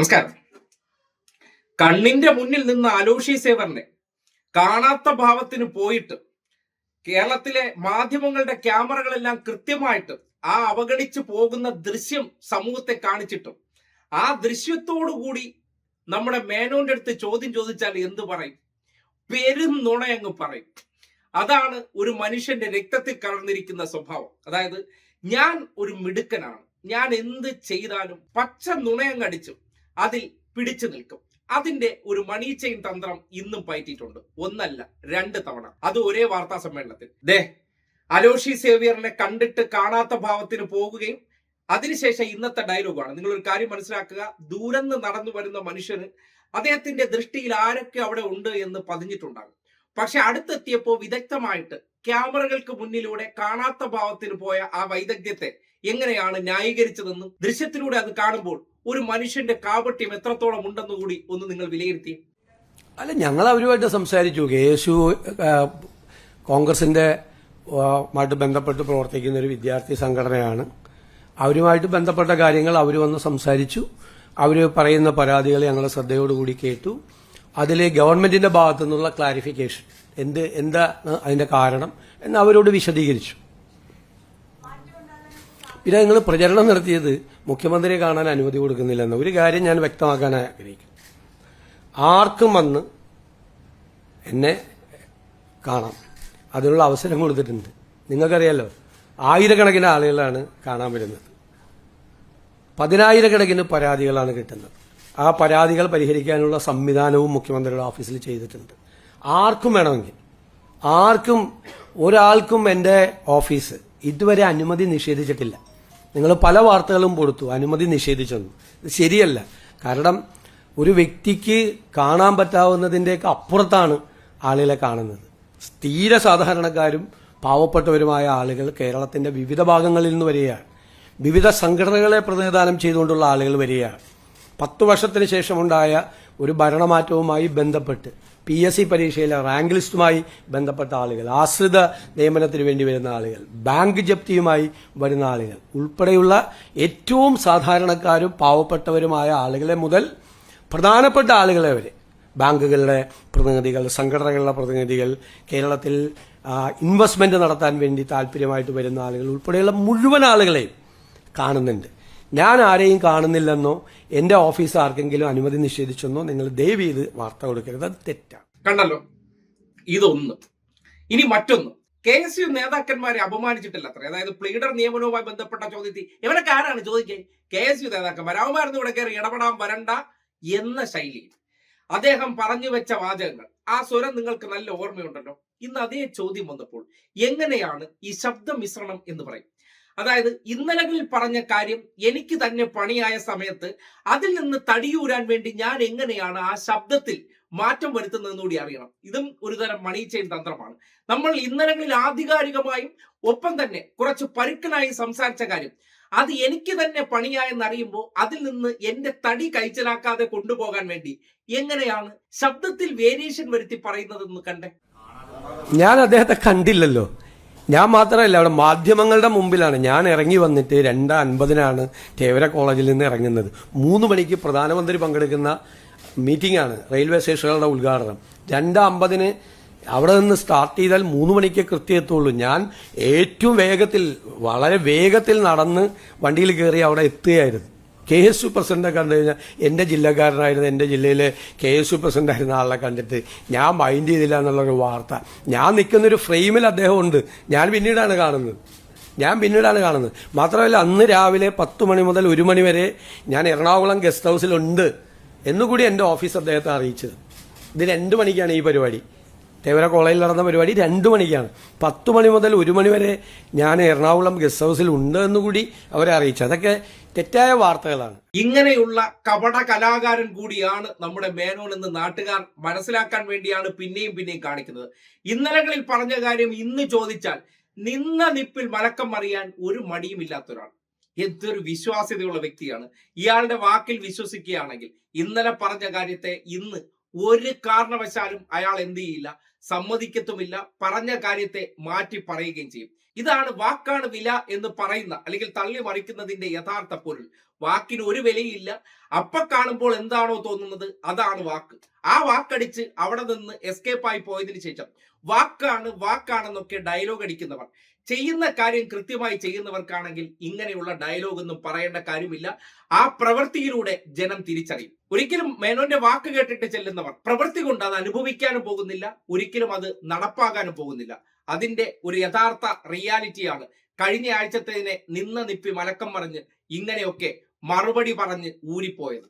നമസ്കാരം. കണ്ണിന്റെ മുന്നിൽ നിന്ന് അലോഷി സേവറിനെ കാണാത്ത ഭാവത്തിന് പോയിട്ട് കേരളത്തിലെ മാധ്യമങ്ങളുടെ ക്യാമറകളെല്ലാം കൃത്യമായിട്ട് ആ അവഗണിച്ചു പോകുന്ന ദൃശ്യം സമൂഹത്തെ കാണിച്ചിട്ടും ആ ദൃശ്യത്തോടുകൂടി നമ്മുടെ മേനോന്റെ അടുത്ത് ചോദ്യം ചോദിച്ചാൽ എന്ത് പറയും? പെരും നുണയങ്ങ് പറയും. അതാണ് ഒരു മനുഷ്യന്റെ രക്തത്തിൽ കലർന്നിരിക്കുന്ന സ്വഭാവം. അതായത് ഞാൻ ഒരു മിടുക്കനാണ്, ഞാൻ എന്ത് ചെയ്താലും പച്ച നുണയങ്ങടിച്ചും അതിൽ പിടിച്ചു നിൽക്കും. അതിന്റെ ഒരു മണി ചെയിൻ തന്ത്രം ഇന്നും പയറ്റിയിട്ടുണ്ട്. ഒന്നല്ല, 2 തവണ. അത് ഒരേ വാർത്താ സമ്മേളനത്തിൽ അലോഷി സേവിയറിനെ കണ്ടിട്ട് കാണാത്ത ഭാവത്തിന് പോകുകയും അതിനുശേഷം ഇന്നത്തെ ഡയലോഗാണ്. നിങ്ങളൊരു കാര്യം മനസ്സിലാക്കുക, ദൂരന്ന് നടന്നു വരുന്ന മനുഷ്യന് അദ്ദേഹത്തിന്റെ ദൃഷ്ടിയിൽ ആരൊക്കെ അവിടെ ഉണ്ട് എന്ന് പതിഞ്ഞിട്ടുണ്ടാകും. പക്ഷെ അടുത്തെത്തിയപ്പോൾ വിദഗ്ധമായിട്ട് ക്യാമറകൾക്ക് മുന്നിലൂടെ കാണാത്ത ഭാവത്തിന് പോയ ആ വൈദഗ്ധ്യത്തെ എങ്ങനെയാണ് ന്യായീകരിച്ചതെന്നും ദൃശ്യത്തിലൂടെ അത് കാണുമ്പോൾ ഒരു മനുഷ്യന്റെ കാപട്യം എത്രത്തോളം ഉണ്ടെന്ന് കൂടി ഒന്ന് നിങ്ങൾ വിലയിരുത്തി. അല്ല, ഞങ്ങൾ അവരുമായിട്ട് സംസാരിച്ചു. KSU കോൺഗ്രസിന്റെ മായിട്ട് ബന്ധപ്പെട്ട് പ്രവർത്തിക്കുന്ന ഒരു വിദ്യാർത്ഥി സംഘടനയാണ്. അവരുമായിട്ട് ബന്ധപ്പെട്ട കാര്യങ്ങൾ അവർ വന്ന് സംസാരിച്ചു. അവർ പറയുന്ന പരാതികൾ ഞങ്ങൾ ശ്രദ്ധയോടുകൂടി കേട്ടു. അതിൽ ഗവൺമെന്റിന്റെ ഭാഗത്തു നിന്നുള്ള ക്ലാരിഫിക്കേഷൻ എന്താ അതിന്റെ കാരണം എന്ന് അവരോട് വിശദീകരിച്ചു. പിന്നെ നിങ്ങൾ പ്രചരണം നടത്തിയത് മുഖ്യമന്ത്രിയെ കാണാൻ അനുമതി കൊടുക്കുന്നില്ലെന്ന ഒരു കാര്യം ഞാൻ വ്യക്തമാക്കാൻ ആഗ്രഹിക്കും. ആർക്കും വന്ന് എന്നെ കാണാം, അതിനുള്ള അവസരം കൊടുത്തിട്ടുണ്ട്. നിങ്ങൾക്കറിയാലോ, ആയിരക്കണക്കിന് ആളുകളാണ് കാണാൻ വരുന്നത്. 10,000-കണക്കിന് പരാതികളാണ് കിട്ടുന്നത്. ആ പരാതികൾ പരിഹരിക്കാനുള്ള സംവിധാനവും മുഖ്യമന്ത്രിയുടെ ഓഫീസിൽ ചെയ്തിട്ടുണ്ട്. ആർക്കും വേണമെങ്കിൽ, ഒരാൾക്കും എന്റെ ഓഫീസ് ഇതുവരെ അനുമതി നിഷേധിച്ചിട്ടില്ല. നിങ്ങൾ പല വാർത്തകളും കൊടുത്തു അനുമതി നിഷേധിച്ചെന്നു. ഇത് ശരിയല്ല. കാരണം ഒരു വ്യക്തിക്ക് കാണാൻ പറ്റാവുന്നതിൻ്റെയൊക്കെ അപ്പുറത്താണ് ആളുകളെ കാണുന്നത്. തീരെ സാധാരണക്കാരും പാവപ്പെട്ടവരുമായ ആളുകൾ കേരളത്തിന്റെ വിവിധ ഭാഗങ്ങളിൽ നിന്ന് വരികയാണ്. വിവിധ സംഘടനകളെ പ്രതിനിധാനം ചെയ്തുകൊണ്ടുള്ള ആളുകൾ വരികയാണ്. 10 വർഷത്തിന് ശേഷമുണ്ടായ ഒരു ഭരണമാറ്റവുമായി ബന്ധപ്പെട്ട് PSC പരീക്ഷയിലെ റാങ്ക് ലിസ്റ്റുമായി ബന്ധപ്പെട്ട ആളുകൾ, ആശ്രിത നിയമനത്തിന് വേണ്ടി വരുന്ന ആളുകൾ, ബാങ്ക് ജപ്തിയുമായി വരുന്ന ആളുകൾ ഉൾപ്പെടെയുള്ള ഏറ്റവും സാധാരണക്കാരും പാവപ്പെട്ടവരുമായ ആളുകളെ മുതൽ പ്രധാനപ്പെട്ട ആളുകളെ വരെ, ബാങ്കുകളുടെ പ്രതിനിധികൾ, സംഘടനകളുടെ പ്രതിനിധികൾ, കേരളത്തിൽ ഇൻവെസ്റ്റ്മെന്റ് നടത്താൻ വേണ്ടി താല്പര്യമായിട്ട് വരുന്ന ആളുകൾ ഉൾപ്പെടെയുള്ള മുഴുവൻ ആളുകളെയും കാണുന്നുണ്ട്. ഞാൻ ആരെയും കാണുന്നില്ലെന്നോ എന്റെ ഓഫീസ് ആർക്കെങ്കിലും അനുമതി നിഷേധിച്ചെന്നോ നിങ്ങൾ ദയവ് ചെയ്ത് വാർത്ത കൊടുക്കരുത്. അത് തെറ്റാണ്. കണ്ടല്ലോ, ഇതൊന്ന്. ഇനി മറ്റൊന്ന്, KSU നേതാക്കന്മാരെ അപമാനിച്ചിട്ടില്ല അത്ര. അതായത് പ്ലീഡർ നിയമനവുമായി ബന്ധപ്പെട്ട ചോദ്യത്തിൽ ഇവരൊക്കെ ആരാണ് ചോദിക്കുക? KSU നേതാക്കന്മാർ. അവന്മാർന്ന് ഇവിടെ കയറി ഇടപെടാൻ വരണ്ട എന്ന ശൈലിയിൽ അദ്ദേഹം പറഞ്ഞു വെച്ച വാചകങ്ങൾ, ആ സ്വരം നിങ്ങൾക്ക് നല്ല ഓർമ്മയുണ്ടല്ലോ. ഇന്ന് അതേ ചോദ്യം വന്നപ്പോൾ എങ്ങനെയാണ് ഈ ശബ്ദ മിശ്രണം എന്ന് പറയും? അതായത് ഇന്നലകളിൽ പറഞ്ഞ കാര്യം എനിക്ക് തന്നെ പണിയായ സമയത്ത് അതിൽ നിന്ന് തടിയൂരാൻ വേണ്ടി ഞാൻ എങ്ങനെയാണ് ആ ശബ്ദത്തിൽ മാറ്റം വരുത്തുന്നതെന്ന് കൂടി അറിയണം. ഇതും ഒരു തരം മണി ചെയിൻ തന്ത്രമാണ്. നമ്മൾ ഇന്നലകളിൽ ആധികാരികമായും ഒപ്പം തന്നെ കുറച്ച് പരുക്കനായി സംസാരിച്ച കാര്യം അത് എനിക്ക് തന്നെ പണിയായെന്നറിയുമ്പോൾ അതിൽ നിന്ന് എന്റെ തടി കൈച്ചലാക്കാതെ കൊണ്ടുപോകാൻ വേണ്ടി എങ്ങനെയാണ് ശബ്ദത്തിൽ വേരിയേഷൻ വരുത്തി പറയുന്നതെന്ന് കണ്ടേ. ഞാൻ അദ്ദേഹത്തെ കണ്ടില്ലല്ലോ. ഞാൻ മാത്രമല്ല, അവിടെ മാധ്യമങ്ങളുടെ മുമ്പിലാണ് ഞാൻ ഇറങ്ങി വന്നിട്ട് 2:50-നാണ് തേവര കോളേജിൽ നിന്ന് ഇറങ്ങുന്നത്. 3 മണിക്ക് പ്രധാനമന്ത്രി പങ്കെടുക്കുന്ന മീറ്റിംഗ് ആണ്, റെയിൽവേ സ്റ്റേഷനുകളുടെ ഉദ്ഘാടനം. 2:50-ന് അവിടെ നിന്ന് സ്റ്റാർട്ട് ചെയ്താൽ 3 മണിക്ക് കൃത്യം എത്തുള്ളൂ. ഞാൻ ഏറ്റവും വേഗത്തിൽ, വളരെ വേഗത്തിൽ നടന്ന് വണ്ടിയിൽ കയറി അവിടെ എത്തുകയായിരുന്നു. KSU പ്രസിഡന്റെ കണ്ടു കഴിഞ്ഞാൽ എന്റെ ജില്ലക്കാരനായിരുന്നു, എന്റെ ജില്ലയിലെ KSU പ്രസിഡന്റ് ആയിരുന്ന ആളെ കണ്ടിട്ട് ഞാൻ മൈൻഡ് ചെയ്തില്ല എന്നുള്ളൊരു വാർത്ത. ഞാൻ നിൽക്കുന്നൊരു ഫ്രെയിമിൽ അദ്ദേഹം ഉണ്ട്, ഞാൻ പിന്നീടാണ് കാണുന്നത്. മാത്രമല്ല, അന്ന് രാവിലെ 10 മണി മുതൽ 1 മണി വരെ ഞാൻ എറണാകുളം ഗസ്റ്റ് ഹൗസിലുണ്ട് എന്നുകൂടി എന്റെ ഓഫീസ് അദ്ദേഹത്തെ അറിയിച്ചത്. ഇത് 2 മണിക്കാണ് ഈ പരിപാടി. തേവര കോളേജിൽ നടന്ന പരിപാടി 2 മണിക്കാണ്. 10 മണി മുതൽ 1 മണി വരെ ഞാൻ എറണാകുളം ഗസ്റ്റ് ഹൗസിൽ ഉണ്ട് എന്നുകൂടി അവരെ അറിയിച്ചു. അതൊക്കെ തെറ്റായ വാർത്തകളാണ്. ഇങ്ങനെയുള്ള കപട കലാകാരൻ കൂടിയാണ് നമ്മുടെ മേനോൻ എന്ന് നാട്ടുകാർ മനസ്സിലാക്കാൻ വേണ്ടിയാണ് പിന്നെയും കാണിക്കുന്നത്. ഇന്നലകളിൽ പറഞ്ഞ കാര്യം ഇന്ന് ചോദിച്ചാൽ നിന്ന നിപ്പിൽ മലക്കം അറിയാൻ ഒരു മടിയുമില്ലാത്ത ഒരാൾ. എന്തൊരു വിശ്വാസ്യതയുള്ള വ്യക്തിയാണ്. ഇയാളുടെ വാക്കിൽ വിശ്വസിക്കുകയാണെങ്കിൽ ഇന്നലെ പറഞ്ഞ കാര്യത്തെ ഇന്ന് ഒരു കാരണവശാലും അയാൾ എന്ത് ചെയ്യില്ല, സമ്മതിക്കത്തുമില്ല. പറഞ്ഞ കാര്യത്തെ മാറ്റി പറയുകയും ചെയ്യും. ഇതാണ് വാക്കാണ് വില എന്ന് പറയുന്ന അല്ലെങ്കിൽ തള്ളി മറിക്കുന്നതിന്റെ യഥാർത്ഥ പൊരുൾ. വാക്കിന് ഒരു വിലയില്ല. അപ്പൊ കാണുമ്പോൾ എന്താണോ തോന്നുന്നത് അതാണ് വാക്ക്. ആ വാക്കടിച്ച് അവിടെ നിന്ന് എസ്കേപ്പ് ആയി പോയതിനു ശേഷം വാക്കാണെന്നൊക്കെ ഡയലോഗ് അടിക്കുന്നവർ, ചെയ്യുന്ന കാര്യം കൃത്യമായി ചെയ്യുന്നവർക്കാണെങ്കിൽ ഇങ്ങനെയുള്ള ഡയലോഗ് ഒന്നും പറയേണ്ട കാര്യമില്ല. ആ പ്രവൃത്തിയിലൂടെ ജനം തിരിച്ചറിയും. ഒരിക്കലും മേനോന്റെ വാക്ക് കേട്ടിട്ട് ചെല്ലുന്നവർ പ്രവൃത്തി കൊണ്ട് അത് അനുഭവിക്കാനും പോകുന്നില്ല, ഒരിക്കലും അത് നടപ്പാകാനും പോകുന്നില്ല. അതിന്റെ ഒരു യഥാർത്ഥ റിയാലിറ്റിയാണ് കഴിഞ്ഞ ആഴ്ചത്തേതിനെ നിന്ന നിപ്പി മലക്കം പറഞ്ഞ് ഇങ്ങനെയൊക്കെ മറുപടി പറഞ്ഞ് ഊരിപ്പോയത്.